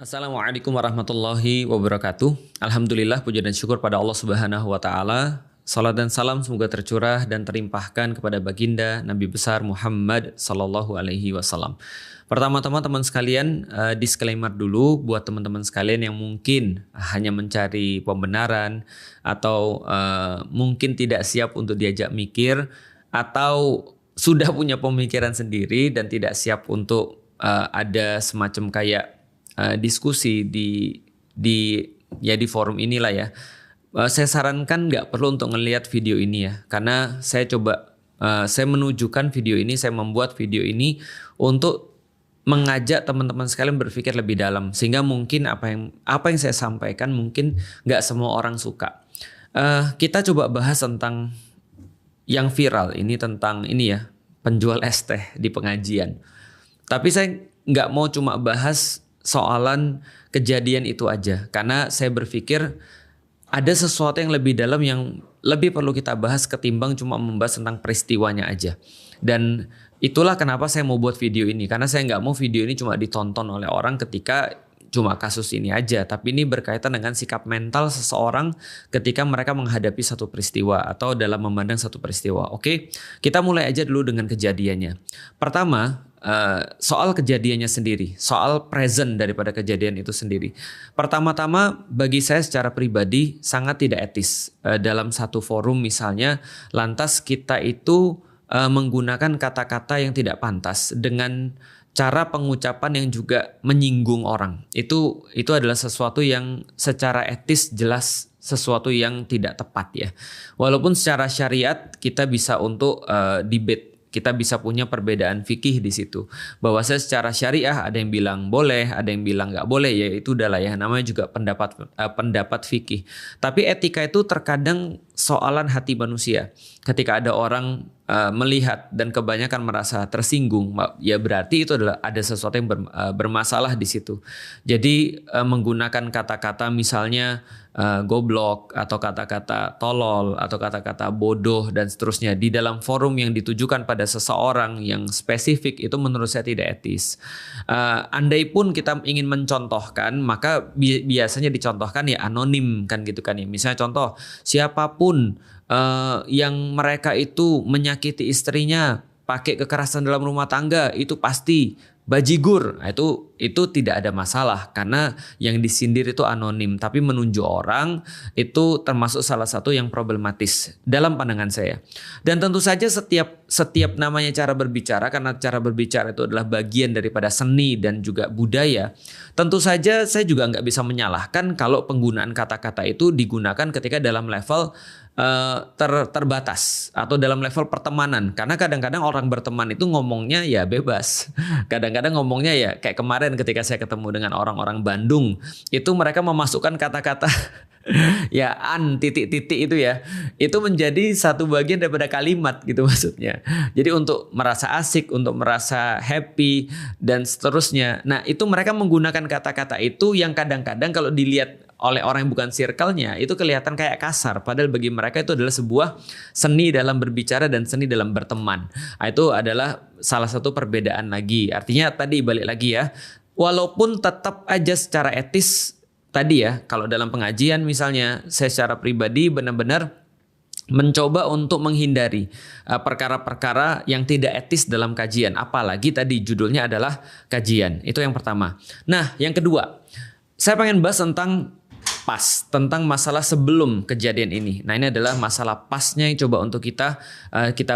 Assalamualaikum warahmatullahi wabarakatuh. Alhamdulillah, puja dan syukur pada Allah Subhanahu wa taala. Salat dan salam semoga tercurah dan terlimpahkan kepada baginda Nabi besar Muhammad sallallahu alaihi wasallam. Pertama-tama teman sekalian, disclaimer dulu buat teman-teman sekalian yang mungkin hanya mencari pembenaran atau mungkin tidak siap untuk diajak mikir atau sudah punya pemikiran sendiri dan tidak siap untuk ada semacam kayak diskusi di forum inilah ya. Saya sarankan nggak perlu untuk ngelihat video ini ya, karena saya menunjukkan video ini, saya membuat video ini untuk mengajak teman-teman sekalian berpikir lebih dalam, sehingga mungkin apa yang saya sampaikan mungkin nggak semua orang suka. Kita coba bahas tentang yang viral ini, tentang ini ya, penjual es teh di pengajian. Tapi saya nggak mau cuma bahas soalan kejadian itu aja, karena saya berpikir ada sesuatu yang lebih dalam yang lebih perlu kita bahas ketimbang cuma membahas tentang peristiwanya aja. Dan itulah kenapa saya mau buat video ini, karena saya nggak mau video ini cuma ditonton oleh orang ketika cuma kasus ini aja, tapi ini berkaitan dengan sikap mental seseorang ketika mereka menghadapi satu peristiwa atau dalam memandang satu peristiwa. Oke, kita mulai aja dulu dengan kejadiannya. Pertama, soal kejadiannya sendiri, soal present daripada kejadian itu sendiri. Pertama-tama bagi saya secara pribadi sangat tidak etis dalam satu forum misalnya, lantas kita itu menggunakan kata-kata yang tidak pantas dengan cara pengucapan yang juga menyinggung orang. Itu adalah sesuatu yang secara etis jelas sesuatu yang tidak tepat ya. Walaupun secara syariat kita bisa untuk debate, kita bisa punya perbedaan fikih di situ. Bahwa secara syariah ada yang bilang boleh, ada yang bilang nggak boleh, ya itu udahlah ya, namanya juga pendapat fikih. Tapi etika itu terkadang soalan hati manusia. Ketika ada orang melihat dan kebanyakan merasa tersinggung, ya berarti itu adalah ada sesuatu yang bermasalah di situ. Jadi menggunakan kata-kata misalnya goblok atau kata-kata tolol atau kata-kata bodoh dan seterusnya di dalam forum yang ditujukan pada seseorang yang spesifik, itu menurut saya tidak etis. Andai pun kita ingin mencontohkan, maka biasanya dicontohkan ya anonim kan gitu kan ya. Misalnya contoh, siapapun yang mereka itu menyakiti istrinya, pakai kekerasan dalam rumah tangga, itu pasti bajigur. Nah, itu tidak ada masalah karena yang disindir itu anonim, tapi menunjuk orang itu termasuk salah satu yang problematis dalam pandangan saya. Dan tentu saja setiap namanya cara berbicara, karena cara berbicara itu adalah bagian daripada seni dan juga budaya. Tentu saja saya juga nggak bisa menyalahkan kalau penggunaan kata-kata itu digunakan ketika dalam level terbatas atau dalam level pertemanan, karena kadang-kadang orang berteman itu ngomongnya ya bebas. Kadang-kadang ngomongnya ya kayak kemarin ketika saya ketemu dengan orang-orang Bandung, itu mereka memasukkan kata-kata ya titik-titik itu ya, itu menjadi satu bagian daripada kalimat gitu maksudnya. Jadi untuk merasa asik, untuk merasa happy dan seterusnya. Nah, itu mereka menggunakan kata-kata itu yang kadang-kadang kalau dilihat oleh orang yang bukan circle-nya itu kelihatan kayak kasar, padahal bagi mereka itu adalah sebuah seni dalam berbicara dan seni dalam berteman. Nah, itu adalah salah satu perbedaan lagi. Artinya tadi balik lagi ya, walaupun tetap aja secara etis tadi ya, kalau dalam pengajian misalnya, saya secara pribadi benar-benar mencoba untuk menghindari perkara-perkara yang tidak etis dalam kajian. Apalagi tadi judulnya adalah kajian. Itu yang pertama. Nah, yang kedua, saya pengen bahas tentang masalah sebelum kejadian ini. Nah, ini adalah masalah pasnya yang coba untuk kita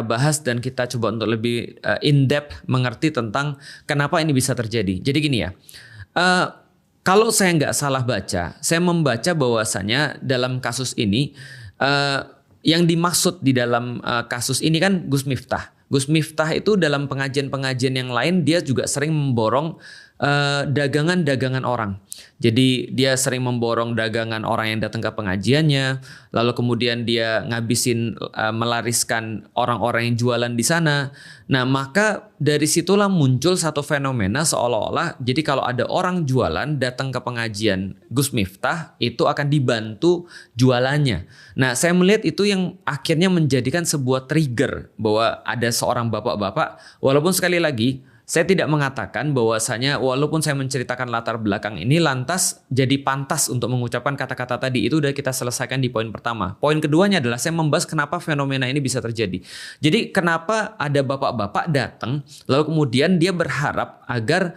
bahas dan kita coba untuk lebih in-depth mengerti tentang kenapa ini bisa terjadi. Jadi gini ya, kalau saya nggak salah baca, saya membaca bahwasanya dalam kasus ini yang dimaksud di dalam kasus ini kan Gus Miftah. Gus Miftah itu dalam pengajian-pengajian yang lain dia juga sering memborong dagangan-dagangan orang. Jadi dia sering memborong dagangan orang yang datang ke pengajiannya, lalu kemudian dia ngabisin melariskan orang-orang yang jualan di sana. Nah, maka dari situlah muncul satu fenomena seolah-olah jadi kalau ada orang jualan datang ke pengajian Gus Miftah itu akan dibantu jualannya. Nah, saya melihat itu yang akhirnya menjadikan sebuah trigger bahwa ada seorang bapak-bapak, walaupun sekali lagi Saya tidak mengatakan bahwasanya walaupun saya menceritakan latar belakang ini lantas jadi pantas untuk mengucapkan kata-kata tadi. Itu udah kita selesaikan di poin pertama. Poin keduanya adalah saya membahas kenapa fenomena ini bisa terjadi. Jadi kenapa ada bapak-bapak datang lalu kemudian dia berharap agar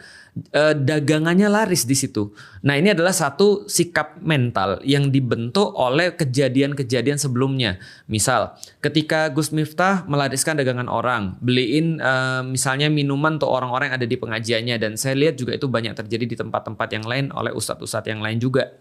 dagangannya laris di situ. Nah, ini adalah satu sikap mental yang dibentuk oleh kejadian-kejadian sebelumnya. Misal, ketika Gus Miftah melariskan dagangan orang, beliin misalnya minuman untuk orang-orang yang ada di pengajiannya, dan saya lihat juga itu banyak terjadi di tempat-tempat yang lain oleh ustadz-ustadz yang lain juga.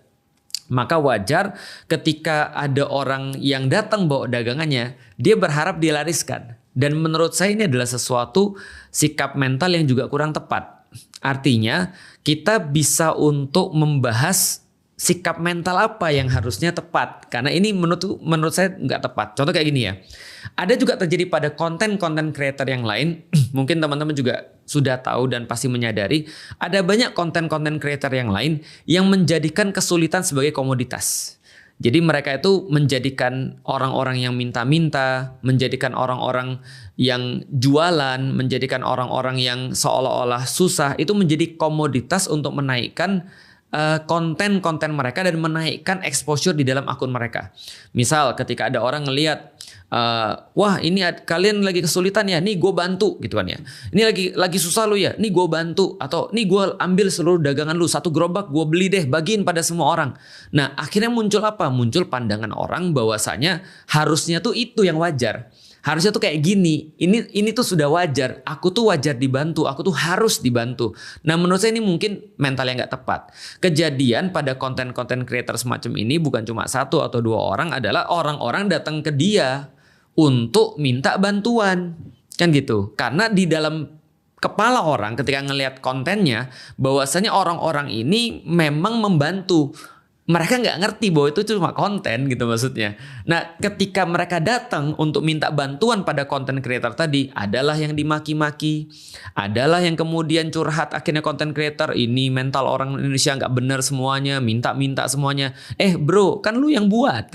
Maka wajar ketika ada orang yang datang bawa dagangannya, dia berharap dilariskan. Dan menurut saya ini adalah sesuatu sikap mental yang juga kurang tepat. Artinya kita bisa untuk membahas sikap mental apa yang harusnya tepat. Karena ini menurut saya nggak tepat. Contoh kayak gini ya. Ada juga terjadi pada konten-konten creator yang lain. Mungkin teman-teman juga sudah tahu dan pasti menyadari. Ada banyak konten-konten creator yang lain yang menjadikan kesulitan sebagai komoditas. Jadi mereka itu menjadikan orang-orang yang minta-minta, menjadikan orang-orang yang jualan, menjadikan orang-orang yang seolah-olah susah, itu menjadi komoditas untuk menaikkan konten-konten mereka dan menaikkan exposure di dalam akun mereka. Misal ketika ada orang ngelihat, wah ini kalian lagi kesulitan ya, nih gue bantu gitu kan ya. Ini lagi susah lu ya, nih gue bantu. Atau nih gue ambil seluruh dagangan lu, satu gerobak gue beli deh, bagiin pada semua orang. Nah akhirnya muncul apa? Muncul pandangan orang bahwasanya harusnya tuh itu yang wajar. Harusnya tuh kayak gini, ini tuh sudah wajar. Aku tuh wajar dibantu, aku tuh harus dibantu. Nah menurut saya ini mungkin mental yang gak tepat. Kejadian pada konten-konten creator semacam ini bukan cuma satu atau dua orang, adalah orang-orang datang ke dia untuk minta bantuan. Kan gitu. Karena di dalam kepala orang ketika ngelihat kontennya, bahwasanya orang-orang ini memang membantu. Mereka nggak ngerti bahwa itu cuma konten gitu maksudnya. Nah ketika mereka datang untuk minta bantuan pada konten creator tadi, adalah yang dimaki-maki, adalah yang kemudian curhat. Akhirnya konten creator ini mental orang Indonesia nggak benar semuanya, minta-minta semuanya. Bro, kan lu yang buat.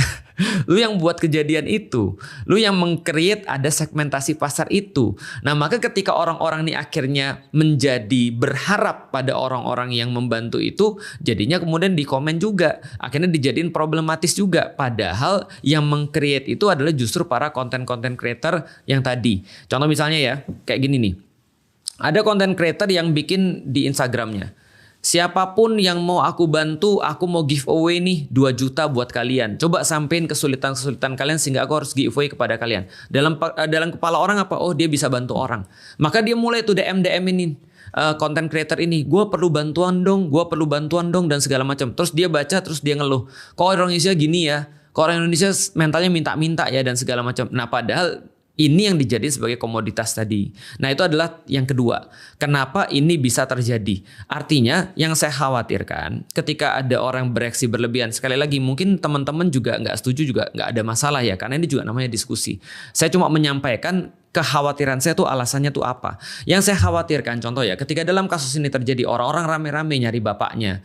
Lu yang buat kejadian itu. Lu yang meng-create ada segmentasi pasar itu. Nah maka ketika orang-orang ini akhirnya menjadi berharap pada orang-orang yang membantu itu, jadinya kemudian di komen juga. Akhirnya dijadiin problematis juga. Padahal yang meng-create itu adalah justru para konten-konten creator yang tadi. Contoh misalnya ya, kayak gini nih. Ada konten creator yang bikin di Instagramnya, siapapun yang mau aku bantu, aku mau giveaway nih 2 juta buat kalian. Coba sampein kesulitan-kesulitan kalian sehingga aku harus giveaway kepada kalian. Dalam kepala orang apa? Oh dia bisa bantu orang. Maka dia mulai tuh DM-ini konten creator ini. Gue perlu bantuan dong, dan segala macam. Terus dia baca, terus dia ngeluh. Kok orang Indonesia gini ya? Kok orang Indonesia mentalnya minta-minta ya dan segala macam. Nah padahal ini yang dijadiin sebagai komoditas tadi. Nah itu adalah yang kedua. Kenapa ini bisa terjadi? Artinya yang saya khawatirkan ketika ada orang bereaksi berlebihan. Sekali lagi mungkin teman-teman juga nggak setuju, juga nggak ada masalah ya. Karena ini juga namanya diskusi. Saya cuma menyampaikan kekhawatiran saya tuh alasannya tuh apa. Yang saya khawatirkan contoh ya, ketika dalam kasus ini terjadi orang-orang rame-rame nyari bapaknya,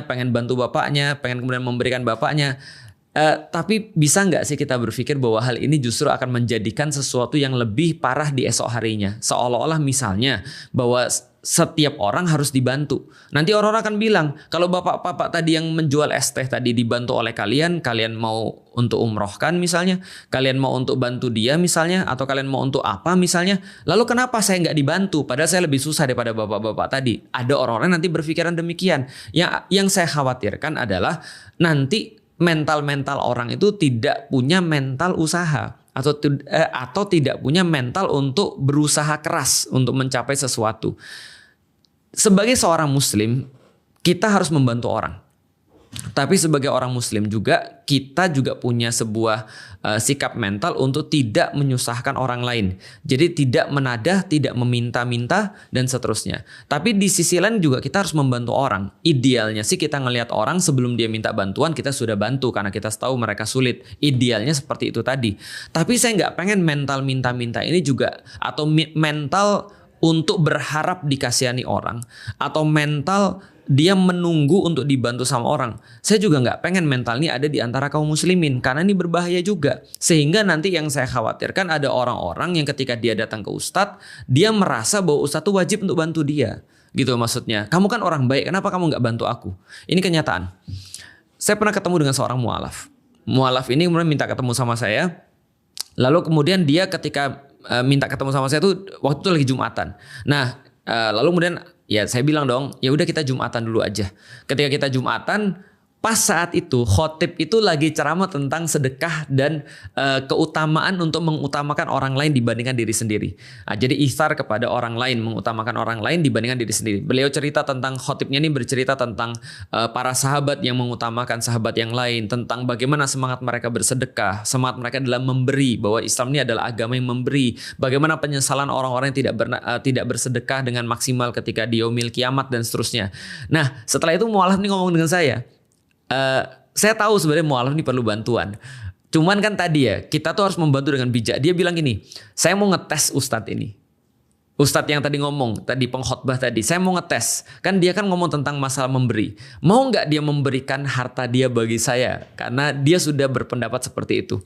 pengen bantu bapaknya, pengen kemudian memberikan bapaknya. Tapi bisa nggak sih kita berpikir bahwa hal ini justru akan menjadikan sesuatu yang lebih parah di esok harinya. Seolah-olah misalnya bahwa setiap orang harus dibantu. Nanti orang-orang akan bilang, kalau bapak-bapak tadi yang menjual es teh tadi dibantu oleh kalian mau untuk umrohkan misalnya, kalian mau untuk bantu dia misalnya, atau kalian mau untuk apa misalnya, lalu kenapa saya nggak dibantu? Padahal saya lebih susah daripada bapak-bapak tadi. Ada orang-orang nanti berpikiran demikian. Yang saya khawatirkan adalah nanti mental-mental orang itu tidak punya mental usaha atau tidak punya mental untuk berusaha keras untuk mencapai sesuatu. Sebagai seorang muslim, kita harus membantu orang. Tapi sebagai orang muslim juga, kita juga punya sebuah sikap mental untuk tidak menyusahkan orang lain. Jadi tidak menadah, tidak meminta-minta dan seterusnya. Tapi di sisi lain juga kita harus membantu orang. Idealnya sih kita ngelihat orang sebelum dia minta bantuan kita sudah bantu karena kita tahu mereka sulit. Idealnya seperti itu tadi. Tapi saya nggak pengen mental minta-minta ini juga, atau mental untuk berharap dikasihani orang, atau mental dia menunggu untuk dibantu sama orang. Saya juga nggak pengen mental ini ada di antara kaum muslimin, karena ini berbahaya juga. Sehingga nanti yang saya khawatirkan ada orang-orang yang ketika dia datang ke ustadz, dia merasa bahwa ustadz itu wajib untuk bantu dia. Gitu maksudnya. Kamu kan orang baik, kenapa kamu nggak bantu aku? Ini kenyataan. Saya pernah ketemu dengan seorang mualaf. Mualaf ini kemudian minta ketemu sama saya. Lalu kemudian dia ketika minta ketemu sama saya tuh waktu itu lagi Jumatan. Nah, lalu kemudian ya saya bilang dong, ya udah kita Jumatan dulu aja. Ketika kita Jumatan, pas saat itu khotib itu lagi ceramah tentang sedekah dan keutamaan untuk mengutamakan orang lain dibandingkan diri sendiri. Nah, jadi ihsar kepada orang lain, mengutamakan orang lain dibandingkan diri sendiri. Beliau cerita tentang, khotibnya ini bercerita tentang para sahabat yang mengutamakan sahabat yang lain, tentang bagaimana semangat mereka bersedekah, semangat mereka dalam memberi, bahwa Islam ini adalah agama yang memberi. Bagaimana penyesalan orang-orang yang tidak bersedekah dengan maksimal ketika di yaumil kiamat dan seterusnya. Nah, setelah itu mualaf ini ngomong dengan saya tahu sebenarnya mualaf ini perlu bantuan. Cuman kan tadi ya, kita tuh harus membantu dengan bijak. Dia bilang gini, saya mau ngetes ustadz ini. Ustadz yang tadi ngomong, tadi pengkhotbah tadi, saya mau ngetes. Kan dia kan ngomong tentang masalah memberi. Mau nggak dia memberikan harta dia bagi saya? Karena dia sudah berpendapat seperti itu.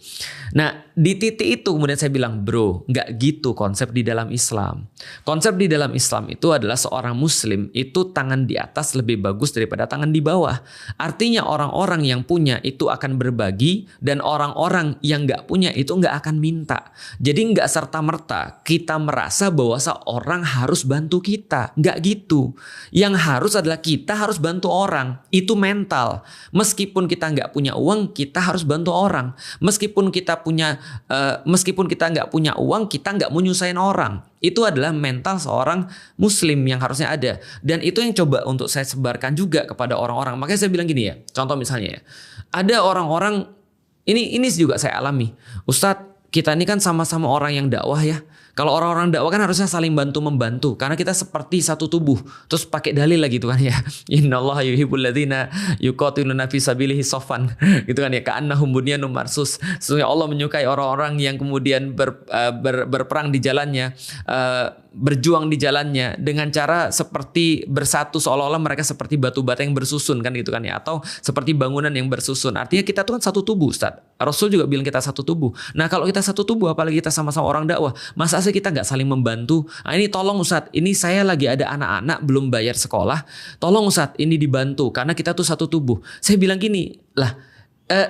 Nah, di titik itu kemudian saya bilang, bro, nggak gitu konsep di dalam Islam. Konsep di dalam Islam itu adalah seorang muslim itu tangan di atas lebih bagus daripada tangan di bawah. Artinya orang-orang yang punya itu akan berbagi, dan orang-orang yang nggak punya itu nggak akan minta. Jadi nggak serta-merta kita merasa bahwa orang harus bantu kita. Nggak gitu. Yang harus adalah kita harus bantu orang. Itu mental. Meskipun kita nggak punya uang, kita harus bantu orang. Meskipun kita nggak punya uang, kita nggak mau nyusahin orang. Itu adalah mental seorang muslim yang harusnya ada. Dan itu yang coba untuk saya sebarkan juga kepada orang-orang. Makanya saya bilang gini ya. Contoh misalnya ya. Ada orang-orang, ini juga saya alami. Ustadz, kita ini kan sama-sama orang yang dakwah ya. Kalau orang-orang dakwah kan harusnya saling bantu-membantu, karena kita seperti satu tubuh. Terus pakai dalil lagi gitu kan ya. Innallaha yuhibbul ladzina yuqatiluna fi sabilihi shaffan. Gitu kan ya, ka'annahum bunyanun marsus. Sesungguhnya Allah menyukai orang-orang yang kemudian berperang di jalannya, berjuang di jalannya dengan cara seperti bersatu, seolah-olah mereka seperti batu bata yang bersusun kan gitu kan ya, atau seperti bangunan yang bersusun. Artinya kita tuh kan satu tubuh, Ustaz. Rasul juga bilang kita satu tubuh. Nah, kalau kita satu tubuh, apalagi kita sama-sama orang dakwah, masa sih kita nggak saling membantu? Nah, ini tolong Ustaz, ini saya lagi ada anak-anak belum bayar sekolah, tolong Ustaz ini dibantu karena kita tuh satu tubuh. Saya bilang gini,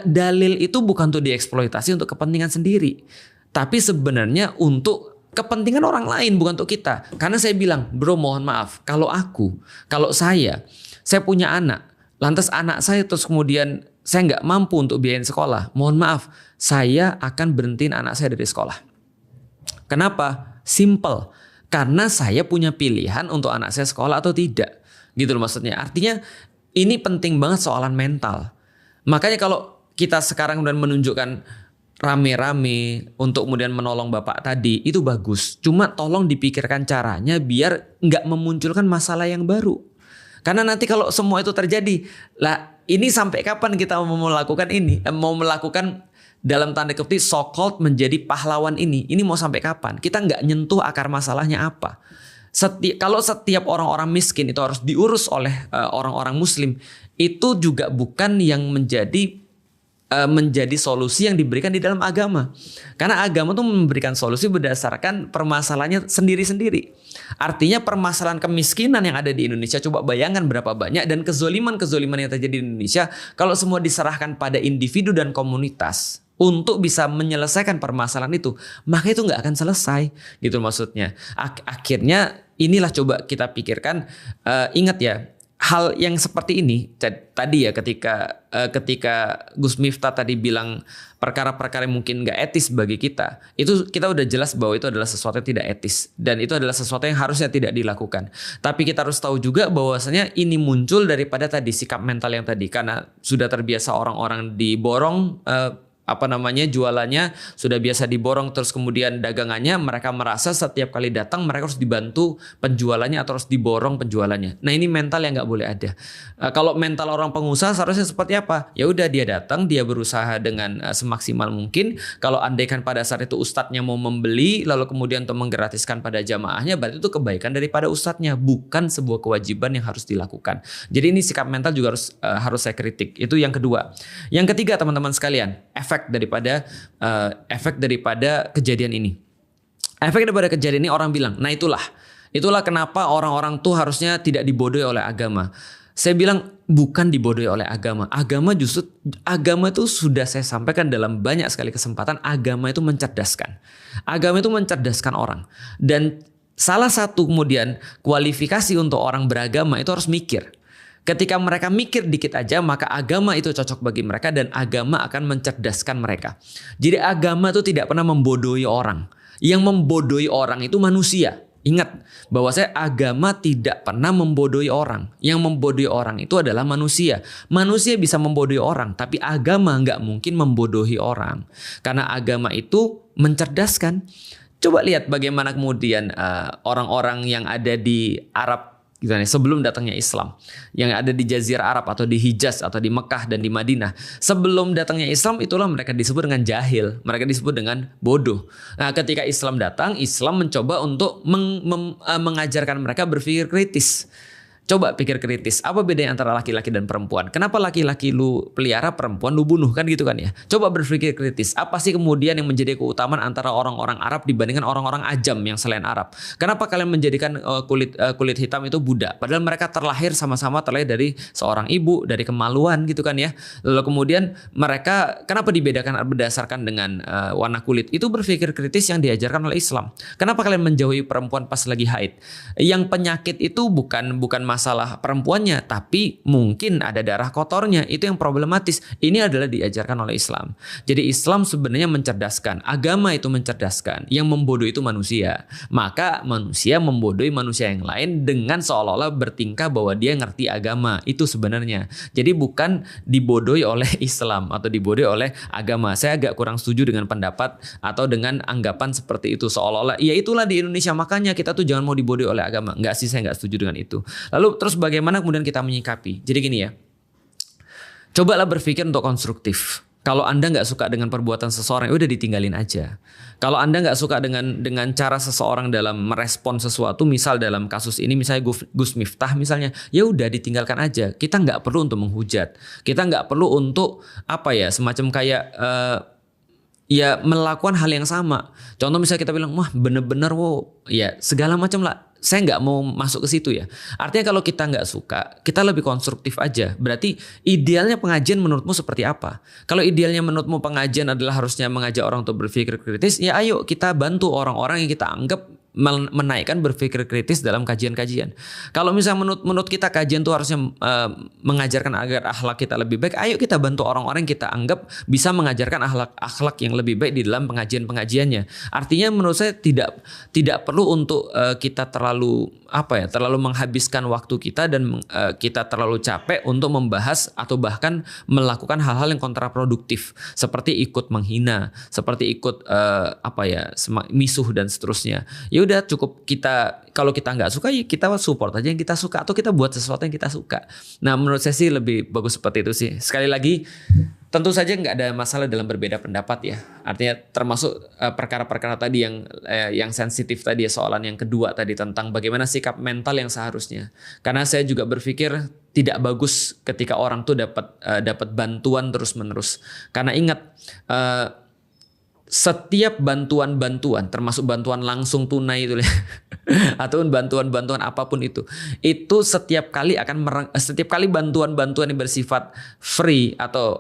dalil itu bukan untuk dieksploitasi untuk kepentingan sendiri, tapi sebenarnya untuk kepentingan orang lain, bukan untuk kita. Karena saya bilang, bro, mohon maaf, kalau saya punya anak, lantas anak saya terus kemudian saya nggak mampu untuk biayain sekolah, mohon maaf, saya akan berhentiin anak saya dari sekolah. Kenapa? Simple. Karena saya punya pilihan untuk anak saya sekolah atau tidak. Gitu loh maksudnya. Artinya ini penting banget soalan mental. Makanya kalau kita sekarang kemudian menunjukkan rame-rame untuk kemudian menolong bapak tadi, itu bagus. Cuma tolong dipikirkan caranya biar nggak memunculkan masalah yang baru. Karena nanti kalau semua itu terjadi, ini sampai kapan kita mau melakukan ini? Mau melakukan dalam tanda kutip so-called menjadi pahlawan ini mau sampai kapan? Kita nggak nyentuh akar masalahnya apa. Kalau setiap orang-orang miskin itu harus diurus oleh orang-orang muslim, itu juga bukan yang menjadi solusi yang diberikan di dalam agama. Karena agama itu memberikan solusi berdasarkan permasalahannya sendiri-sendiri. Artinya permasalahan kemiskinan yang ada di Indonesia, coba bayangkan berapa banyak, dan kezoliman yang terjadi di Indonesia, kalau semua diserahkan pada individu dan komunitas untuk bisa menyelesaikan permasalahan itu, maka itu nggak akan selesai, gitu maksudnya. Akhirnya inilah coba kita pikirkan, ingat ya, hal yang seperti ini tadi ya, ketika Gus Miftah tadi bilang perkara-perkara yang mungkin nggak etis bagi kita, itu kita udah jelas bahwa itu adalah sesuatu yang tidak etis dan itu adalah sesuatu yang harusnya tidak dilakukan. Tapi kita harus tahu juga bahwasanya ini muncul daripada tadi sikap mental yang tadi, karena sudah terbiasa orang-orang diborong jualannya sudah biasa diborong, terus kemudian dagangannya mereka merasa setiap kali datang mereka harus dibantu penjualannya atau harus diborong penjualannya. Nah, ini mental yang nggak boleh ada. Kalau mental orang pengusaha seharusnya seperti apa? Ya udah, dia datang, dia berusaha dengan semaksimal mungkin. Kalau andaikan pada saat itu ustadznya mau membeli lalu kemudian untuk menggratiskan pada jamaahnya, berarti itu kebaikan daripada ustadznya, bukan sebuah kewajiban yang harus dilakukan. Jadi ini sikap mental juga harus saya kritik. Itu yang kedua. Yang ketiga, teman-teman sekalian, efek daripada kejadian ini. Efek daripada kejadian ini, orang bilang, nah itulah kenapa orang-orang tuh harusnya tidak dibodohi oleh agama. Saya bilang bukan dibodohi oleh agama. Agama itu sudah saya sampaikan dalam banyak sekali kesempatan, agama itu mencerdaskan. Agama itu mencerdaskan orang. Dan salah satu kemudian kualifikasi untuk orang beragama itu harus mikir. Ketika mereka mikir dikit aja, maka agama itu cocok bagi mereka dan agama akan mencerdaskan mereka. Jadi agama itu tidak pernah membodohi orang. Yang membodohi orang itu manusia. Ingat bahwa agama tidak pernah membodohi orang. Yang membodohi orang itu adalah manusia. Manusia bisa membodohi orang, tapi agama nggak mungkin membodohi orang. Karena agama itu mencerdaskan. Coba lihat bagaimana kemudian orang-orang yang ada di Arab sebelum datangnya Islam, yang ada di Jazirah Arab atau di Hijaz atau di Mekah dan di Madinah. Sebelum datangnya Islam, itulah mereka disebut dengan jahil, mereka disebut dengan bodoh. Nah, ketika Islam datang, Islam mencoba untuk mengajarkan mereka berpikir kritis. Coba pikir kritis, apa bedanya antara laki-laki dan perempuan? Kenapa laki-laki lu pelihara, perempuan lu bunuh, kan gitu kan ya? Coba berpikir kritis, apa sih kemudian yang menjadi keutamaan antara orang-orang Arab dibandingkan orang-orang Ajam yang selain Arab? Kenapa kalian menjadikan kulit hitam itu budak? Padahal mereka terlahir sama-sama terlahir dari seorang ibu, dari kemaluan gitu kan ya. Lalu kemudian mereka kenapa dibedakan berdasarkan dengan warna kulit? Itu berpikir kritis yang diajarkan oleh Islam. Kenapa kalian menjauhi perempuan pas lagi haid? Yang penyakit itu bukan masalah perempuannya, tapi mungkin ada darah kotornya, itu yang problematis. Ini adalah diajarkan oleh Islam. Jadi Islam sebenarnya mencerdaskan, agama itu mencerdaskan, yang membodohi itu manusia. Maka manusia membodohi manusia yang lain dengan seolah-olah bertingkah bahwa dia ngerti agama, itu sebenarnya. Jadi bukan dibodohi oleh Islam atau dibodohi oleh agama. Saya agak kurang setuju dengan pendapat atau dengan anggapan seperti itu, seolah-olah ya itulah di Indonesia makanya kita tuh jangan mau dibodohi oleh agama. Enggak sih, saya enggak setuju dengan itu. Lalu terus bagaimana kemudian kita menyikapi? Jadi gini ya, cobalah berpikir untuk konstruktif. Kalau Anda nggak suka dengan perbuatan seseorang, udah ditinggalin aja. Kalau Anda nggak suka dengan cara seseorang dalam merespon sesuatu, misal dalam kasus ini misalnya Gus Miftah misalnya, ya udah ditinggalkan aja. Kita nggak perlu untuk menghujat. Kita nggak perlu untuk semacam kayak ya melakukan hal yang sama. Contoh misalnya kita bilang, wah bener-bener ya segala macam lah. Saya nggak mau masuk ke situ ya. Artinya kalau kita nggak suka, kita lebih konstruktif aja. Berarti idealnya pengajian menurutmu seperti apa? Kalau idealnya menurutmu pengajian adalah harusnya mengajak orang untuk berpikir kritis, ya ayo kita bantu orang-orang yang kita anggap menaikkan berpikir kritis dalam kajian-kajian. Kalau misalnya menurut kita kajian itu harusnya mengajarkan agar akhlak kita lebih baik, ayo kita bantu orang-orang yang kita anggap bisa mengajarkan akhlak yang lebih baik di dalam pengajian-pengajiannya. Artinya menurut saya tidak perlu untuk kita terlalu menghabiskan waktu kita dan kita terlalu capek untuk membahas atau bahkan melakukan hal-hal yang kontraproduktif seperti ikut menghina, seperti ikut misuh dan seterusnya. Ya udah cukup kalau kita nggak suka ya kita support aja yang kita suka atau kita buat sesuatu yang kita suka. Nah menurut saya sih lebih bagus seperti itu sih. Sekali lagi tentu saja nggak ada masalah dalam berbeda pendapat ya. Artinya termasuk perkara-perkara tadi yang sensitif tadi ya, soalan yang kedua tadi tentang bagaimana sikap mental yang seharusnya. Karena saya juga berpikir tidak bagus ketika orang tuh dapat bantuan terus-menerus. Karena ingat setiap bantuan termasuk bantuan langsung tunai itu ataupun bantuan apapun itu setiap kali bantuan yang bersifat free atau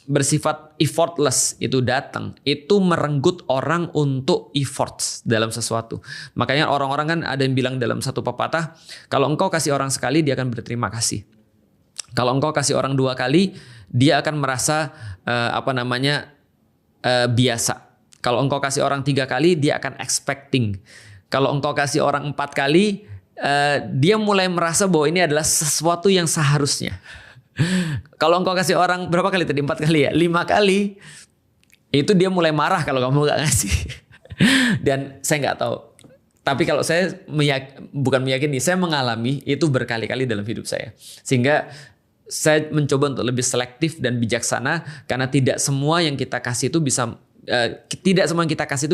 bersifat effortless itu datang, itu merenggut orang untuk efforts dalam sesuatu. Makanya orang-orang kan ada yang bilang dalam satu pepatah, kalau engkau kasih orang sekali dia akan berterima kasih. Kalau engkau kasih orang 2 kali dia akan merasa biasa. Kalau engkau kasih orang 3 kali dia akan expecting. Kalau engkau kasih orang 4 kali dia mulai merasa bahwa ini adalah sesuatu yang seharusnya. Kalau engkau kasih orang berapa kali tadi? 4 kali ya? 5 kali. Itu dia mulai marah kalau kamu gak ngasih. Dan saya nggak tahu. Tapi kalau saya bukan meyakini, saya mengalami itu berkali-kali dalam hidup saya. Sehingga saya mencoba untuk lebih selektif dan bijaksana karena tidak semua yang kita kasih itu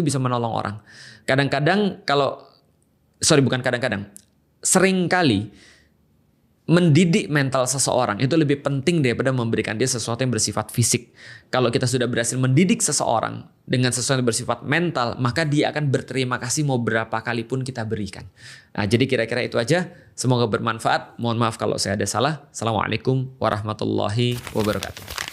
bisa menolong orang. Kadang-kadang bukan kadang-kadang. Sering kali mendidik mental seseorang itu lebih penting daripada memberikan dia sesuatu yang bersifat fisik. Kalau kita sudah berhasil mendidik seseorang dengan sesuatu yang bersifat mental, maka dia akan berterima kasih mau berapa kali pun kita berikan. Nah, jadi kira-kira itu aja. Semoga bermanfaat. Mohon maaf kalau saya ada salah. Assalamualaikum warahmatullahi wabarakatuh.